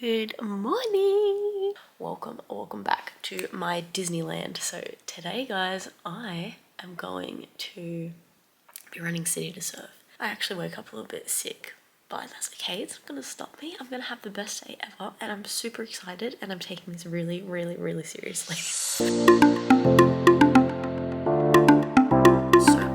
Good morning. Welcome back to my Disneyland. So today, guys, I am going to be running City to Surf. I actually woke up a little bit sick, but that's okay. It's not gonna stop me. I'm gonna have the best day ever, and I'm super excited, and I'm taking this really, really, really seriously. So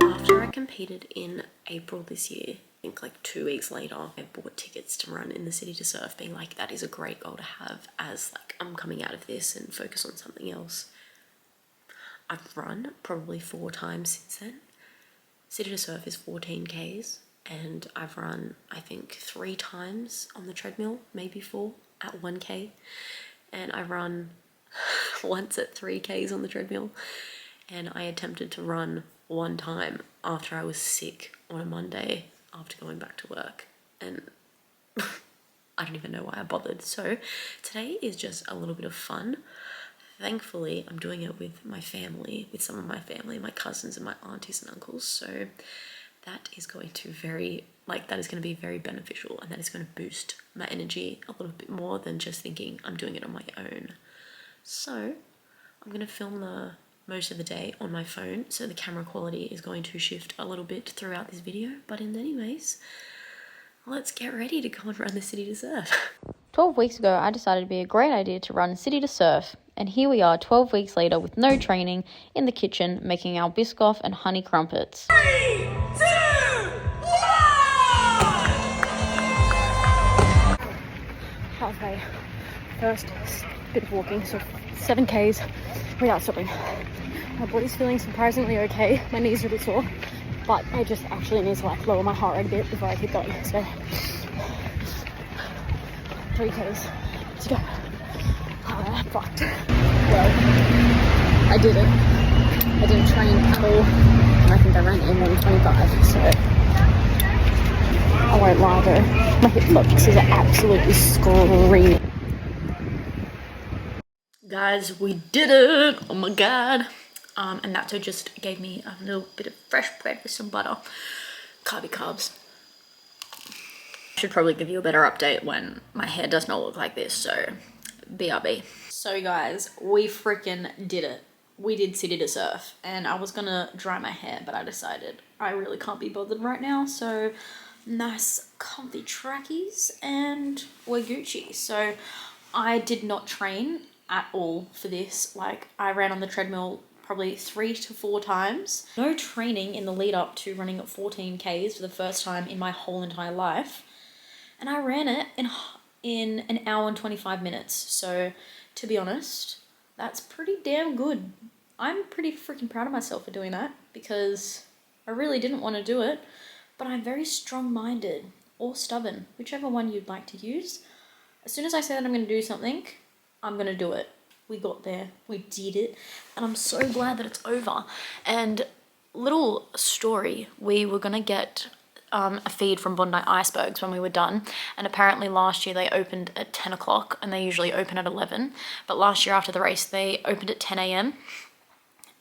after I competed in April this year, I think like 2 weeks later, I bought tickets to run in the City to Surf, being like, that is a great goal to have as like I'm coming out of this and focus on something else. I've run probably 4 times since then. City to Surf is 14 Ks, and I've run I think 3 times on the treadmill, maybe 4 at 1K, and I run once at 3 Ks on the treadmill, and I attempted to run 1 time after I was sick on a Monday after going back to work, and I don't even know why I bothered. So today is just a little bit of fun. Thankfully, I'm doing it with my family, with some of my family, my cousins and my aunties and uncles. So that is going to be very beneficial, and that is going to boost my energy a little bit more than just thinking I'm doing it on my own. So I'm going to film most of the day on my phone, so the camera quality is going to shift a little bit throughout this video. But anyways, let's get ready to go and run the City to Surf. 12 weeks ago, I decided it'd be a great idea to run City to Surf, and here we are 12 weeks later with no training in the kitchen making our Biscoff and honey crumpets. 3, 2, 1! Halfway. First bit of walking, so 7 Ks without stopping. My body's feeling surprisingly okay. My knees are a bit sore, but I just actually need to like lower my heart rate a bit before I keep going. So 3 Ks to go. I'm fucked. Well, I didn't train at all, and I think I ran in 125, so I won't lie though, my hip flexors are absolutely screaming. Guys, we did it! Oh my god. And Natto just gave me a little bit of fresh bread with some butter. Carby carbs. I should probably give you a better update when my hair does not look like this, so BRB. So guys, we freaking did it. We did City to Surf, and I was gonna dry my hair, but I decided I really can't be bothered right now, so nice comfy trackies and we're Gucci. So I did not train at all for this. Like, I ran on the treadmill probably 3 to 4 times. No training in the lead up to running at 14 Ks for the first time in my whole entire life. And I ran it in an hour and 25 minutes. So to be honest, that's pretty damn good. I'm pretty freaking proud of myself for doing that, because I really didn't want to do it, but I'm very strong-minded or stubborn, whichever one you'd like to use. As soon as I say that I'm going to do something, I'm going to do it. We got there, we did it, and I'm so glad that it's over. And little story, we were going to get a feed from Bondi Icebergs when we were done, and apparently last year they opened at 10 o'clock and they usually open at 11, but last year after the race they opened at 10 a.m.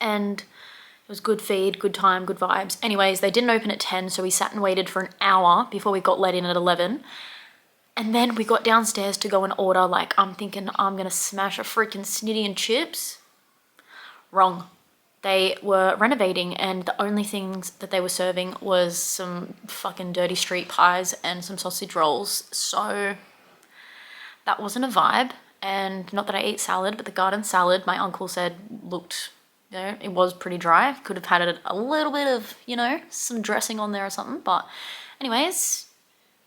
and it was good feed, good time, good vibes. Anyways, they didn't open at 10, so we sat and waited for an hour before we got let in at 11. And then we got downstairs to go and order, like, I'm thinking I'm gonna smash a freaking snitty and chips. Wrong. They were renovating, and the only things that they were serving was some fucking dirty street pies and some sausage rolls. So that wasn't a vibe. And not that I eat salad, but the garden salad, my uncle said, looked, you know, it was pretty dry. Could have had a little bit of, you know, some dressing on there or something. But anyways,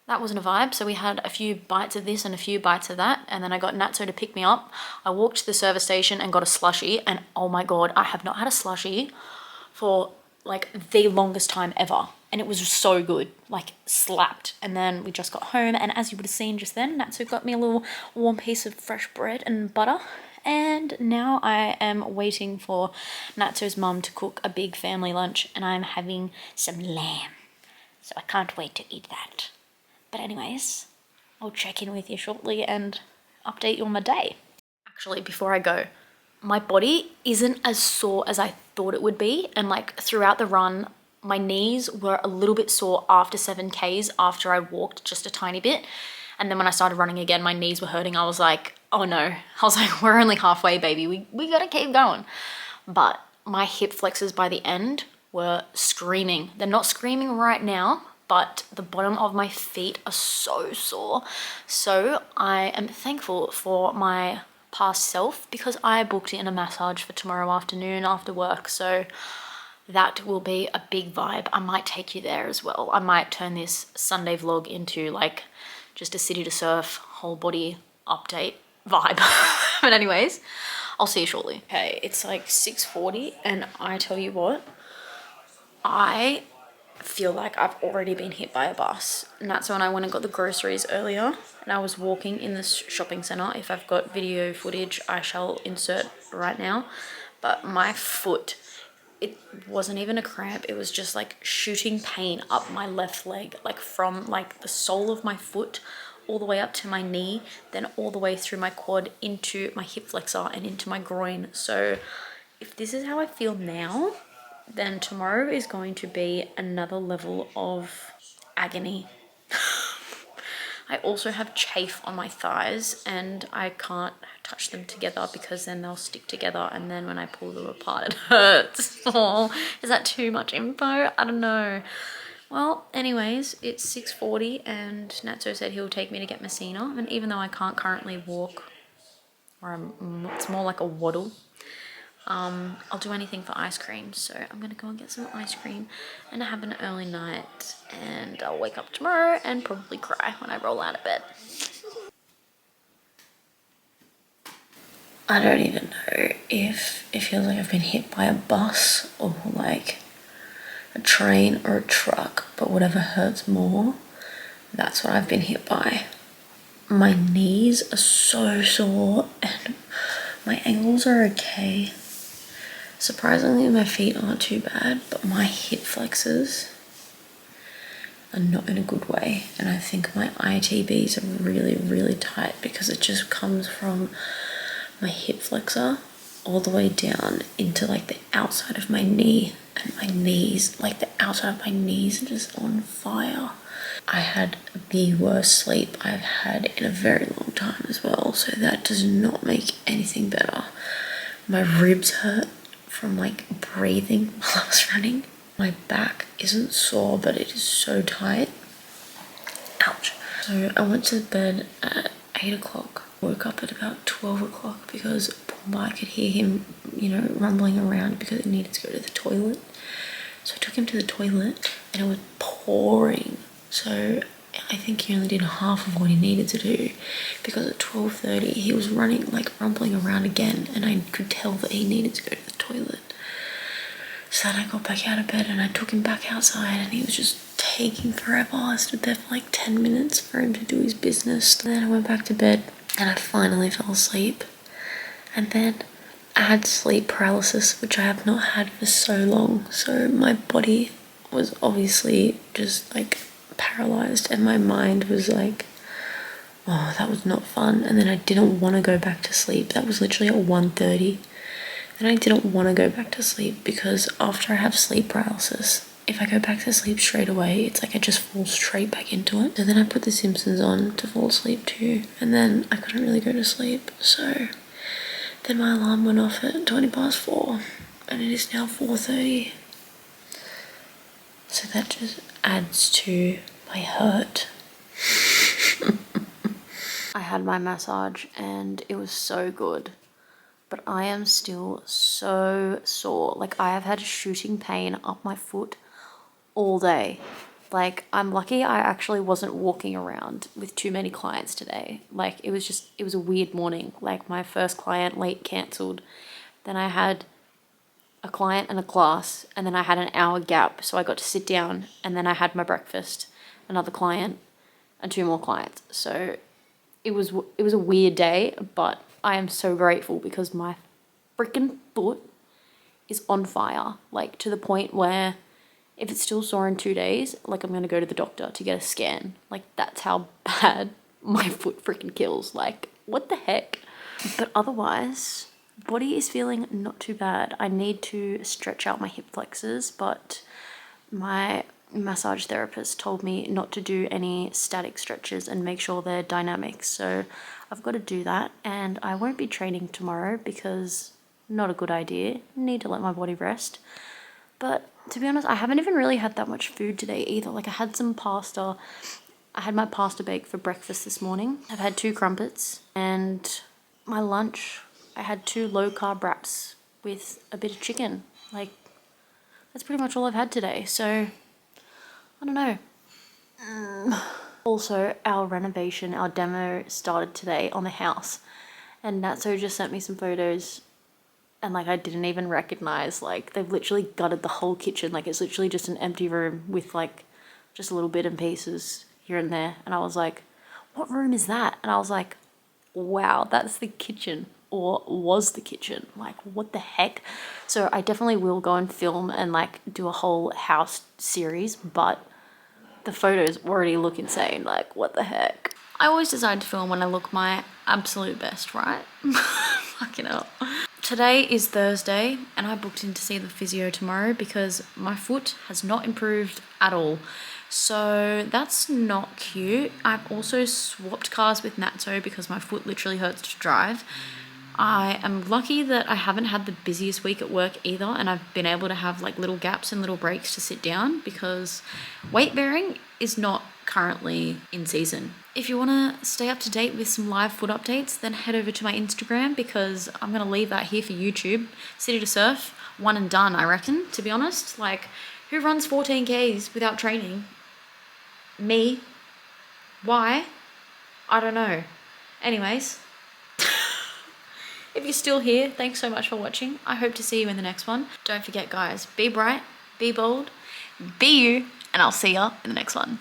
that wasn't a vibe. So we had a few bites of this and a few bites of that, and then I got Natso to pick me up. I walked to the service station and got a slushie, and oh my god, I have not had a slushie for like the longest time ever, and it was just so good, like slapped. And then we just got home, and as you would have seen just then, Natso got me a little warm piece of fresh bread and butter, and now I am waiting for Natso's mum to cook a big family lunch, and I'm having some lamb, so I can't wait to eat that. But anyways, I'll check in with you shortly and update you on my day. Actually, before I go, my body isn't as sore as I thought it would be. And like throughout the run, my knees were a little bit sore after 7 Ks after I walked just a tiny bit. And then when I started running again, my knees were hurting. I was like, oh no. I was like, we're only halfway, baby. We gotta keep going. But my hip flexors by the end were screaming. They're not screaming right now, but the bottom of my feet are so sore. So I am thankful for my past self because I booked in a massage for tomorrow afternoon after work. So that will be a big vibe. I might take you there as well. I might turn this Sunday vlog into like just a city to surf, whole body update vibe. But anyways, I'll see you shortly. Okay, it's like 6:40 and I tell you what, I feel like I've already been hit by a bus. And that's when I went and got the groceries earlier and I was walking in the shopping centre. If I've got video footage, I shall insert right now. But my foot, it wasn't even a cramp. It was just like shooting pain up my left leg, like from like the sole of my foot all the way up to my knee, then all the way through my quad into my hip flexor and into my groin. So if this is how I feel now, then tomorrow is going to be another level of agony. I also have chafe on my thighs and I can't touch them together because then they'll stick together and then when I pull them apart it hurts. Oh, is that too much info? I don't know. Well, anyways, it's 6:40 and Natso said he'll take me to get Messina, and even though I can't currently walk, or it's more like a waddle, I'll do anything for ice cream. So I'm gonna go and get some ice cream and have an early night, and I'll wake up tomorrow and probably cry when I roll out of bed. I don't even know if it feels like I've been hit by a bus or like a train or a truck, but whatever hurts more, that's what I've been hit by. My knees are so sore and my ankles are okay. Surprisingly, my feet aren't too bad, but my hip flexors are not in a good way. And I think my ITBs are really, really tight because it just comes from my hip flexor all the way down into like the outside of my knee, and my knees, like the outside of my knees are just on fire. I had the worst sleep I've had in a very long time as well, so that does not make anything better. My ribs hurt from like breathing while I was running. My back isn't sore, but it is so tight. Ouch. So I went to bed at 8 o'clock. Woke up at about 12 o'clock because I could hear him, you know, rumbling around because he needed to go to the toilet. So I took him to the toilet and it was pouring. So I think he only did half of what he needed to do because at 12:30 he was running, like rumbling around again, and I could tell that he needed to go to the toilet. So then I got back out of bed and I took him back outside and he was just taking forever. I stood there for like 10 minutes for him to do his business. Then I went back to bed and I finally fell asleep. And then I had sleep paralysis, which I have not had for so long. So my body was obviously just like paralyzed and my mind was like, oh, that was not fun. And then I didn't want to go back to sleep. That was literally at 1:30. And I didn't want to go back to sleep because after I have sleep paralysis, if I go back to sleep straight away, it's like I just fall straight back into it. So then I put The Simpsons on to fall asleep too. And then I couldn't really go to sleep. So then my alarm went off at 4:20 and it is now 4:30. So that just adds to my hurt. I had my massage and it was so good. But I am still so sore. Like I have had shooting pain up my foot all day. Like I'm lucky I actually wasn't walking around with too many clients today. Like it was a weird morning. Like my first client late cancelled. Then I had a client and a class, and then I had an hour gap. So I got to sit down and then I had my breakfast, another client and 2 more clients. So it was a weird day, but I am so grateful because my freaking foot is on fire. Like to the point where if it's still sore in 2 days, like I'm gonna go to the doctor to get a scan. Like that's how bad my foot freaking kills. Like what the heck? But otherwise, body is feeling not too bad. I need to stretch out my hip flexors, but my massage therapist told me not to do any static stretches and make sure they're dynamic. So I've got to do that, and I won't be training tomorrow because not a good idea. Need to let my body rest. But to be honest, I haven't even really had that much food today either. Like I had some pasta. I had my pasta bake for breakfast this morning. I've had 2 crumpets, and my lunch, I had 2 low carb wraps with a bit of chicken. Like that's pretty much all I've had today. So I don't know. Also, our renovation, our demo started today on the house, and Natso just sent me some photos, and like I didn't even recognize, like they've literally gutted the whole kitchen. Like it's literally just an empty room with like just a little bit and pieces here and there. And I was like, what room is that? And I was like, wow, that's the kitchen, or was the kitchen. Like what the heck? So I definitely will go and film and like do a whole house series, but the photos already look insane. Like what the heck? I always decide to film when I look my absolute best, right? Fucking hell. Today is Thursday, and I booked in to see the physio tomorrow because my foot has not improved at all. So that's not cute. I've also swapped cars with Natso because my foot literally hurts to drive. I am lucky that I haven't had the busiest week at work either, and I've been able to have like little gaps and little breaks to sit down because weight bearing is not currently in season. If you want to stay up to date with some live foot updates, then head over to my Instagram because I'm going to leave that here for YouTube. City to Surf, one and done, I reckon, to be honest. Like, who runs 14Ks without training? Me. Why? I don't know. Anyways, if you're still here, thanks so much for watching. I hope to see you in the next one. Don't forget, guys, be bright, be bold, be you, and I'll see ya in the next one.